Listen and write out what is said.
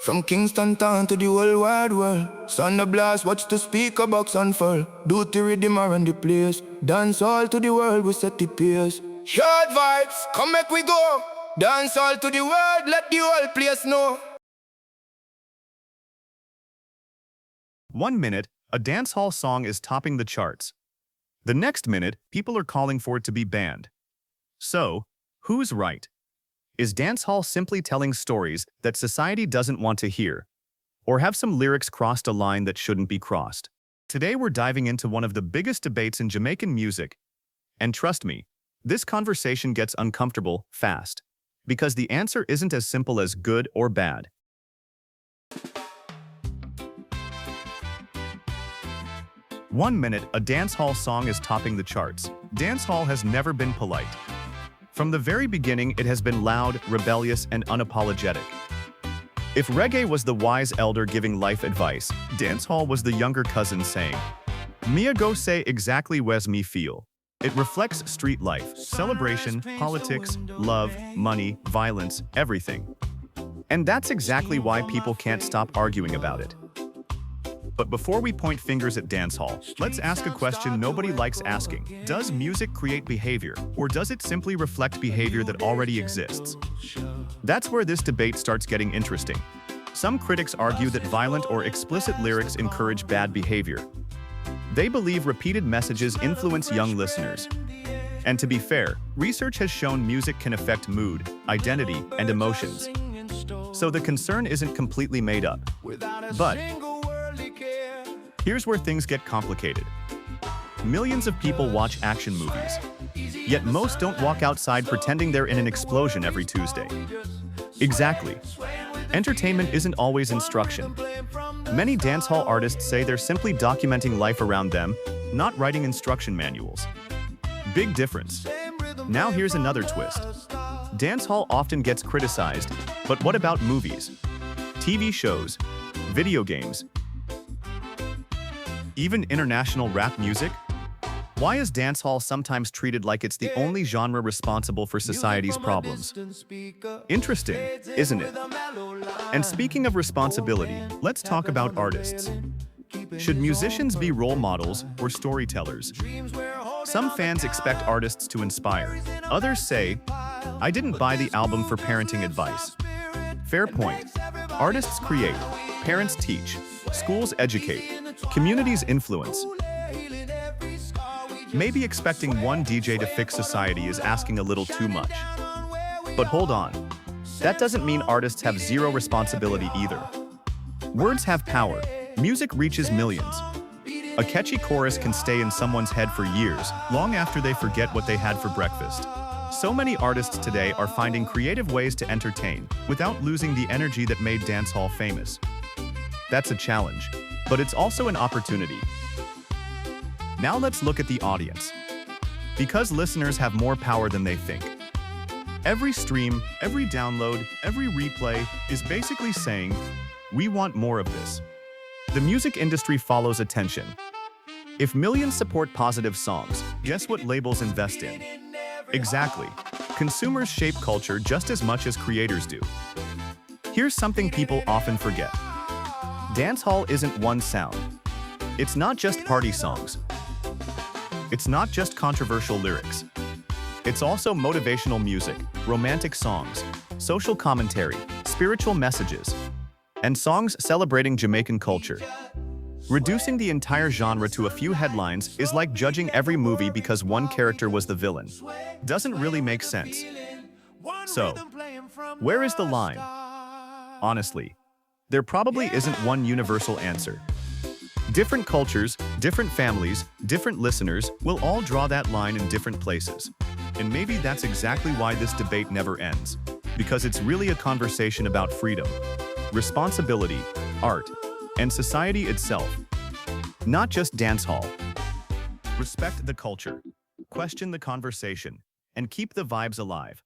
From Kingston town to the whole wide world. Thunder blast, watch the speaker box unfurl. Do the rhythm around the place. Dance all to the world, we set the pace. Yard vibes, come make we go. Dance all to the world, let the whole place know. 1 minute, a dancehall song is topping the charts. The next minute, people are calling for it to be banned. So, who's right? Is dancehall simply telling stories that society doesn't want to hear? Or have some lyrics crossed a line that shouldn't be crossed? Today we're diving into one of the biggest debates in Jamaican music. And trust me, this conversation gets uncomfortable fast. Because the answer isn't as simple as good or bad. One minute, a dancehall song is topping the charts. Dancehall has never been polite. From the very beginning, it has been loud, rebellious, and unapologetic. If reggae was the wise elder giving life advice, dancehall was the younger cousin saying, "Mia go say exactly wes me feel." It reflects street life, celebration, politics, love, money, violence, everything. And that's exactly why people can't stop arguing about it. But before we point fingers at dancehall, let's ask a question nobody likes asking. Does music create behavior, or does it simply reflect behavior that already exists? That's where this debate starts getting interesting. Some critics argue that violent or explicit lyrics encourage bad behavior. They believe repeated messages influence young listeners. And to be fair, research has shown music can affect mood, identity, and emotions. So the concern isn't completely made up. But here's where things get complicated. Millions of people watch action movies, yet most don't walk outside pretending they're in an explosion every Tuesday. Exactly. Entertainment isn't always instruction. Many dancehall artists say they're simply documenting life around them, not writing instruction manuals. Big difference. Now here's another twist. Dancehall often gets criticized, but what about movies, TV shows, video games, even international rap music? Why is dancehall sometimes treated like it's the only genre responsible for society's problems? Interesting, isn't it? And speaking of responsibility, let's talk about artists. Should musicians be role models or storytellers? Some fans expect artists to inspire. Others say, "I didn't buy the album for parenting advice." Fair point. Artists create, parents teach, schools educate, communities influence. Maybe expecting one DJ to fix society is asking a little too much. But hold on. That doesn't mean artists have zero responsibility either. Words have power. Music reaches millions. A catchy chorus can stay in someone's head for years, long after they forget what they had for breakfast. So many artists today are finding creative ways to entertain without losing the energy that made dancehall famous. That's a challenge, but it's also an opportunity. Now let's look at the audience. Because listeners have more power than they think. Every stream, every download, every replay is basically saying, "We want more of this." The music industry follows attention. If millions support positive songs, guess what labels invest in? Exactly. Consumers shape culture just as much as creators do. Here's something people often forget. Dancehall isn't one sound. It's not just party songs. It's not just controversial lyrics. It's also motivational music, romantic songs, social commentary, spiritual messages, and songs celebrating Jamaican culture. Reducing the entire genre to a few headlines is like judging every movie because one character was the villain. Doesn't really make sense. So, where is the line? Honestly, there probably isn't one universal answer. Different cultures, different families, different listeners will all draw that line in different places. And maybe that's exactly why this debate never ends. Because it's really a conversation about freedom, responsibility, art, and society itself. Not just dancehall. Respect the culture, question the conversation, and keep the vibes alive.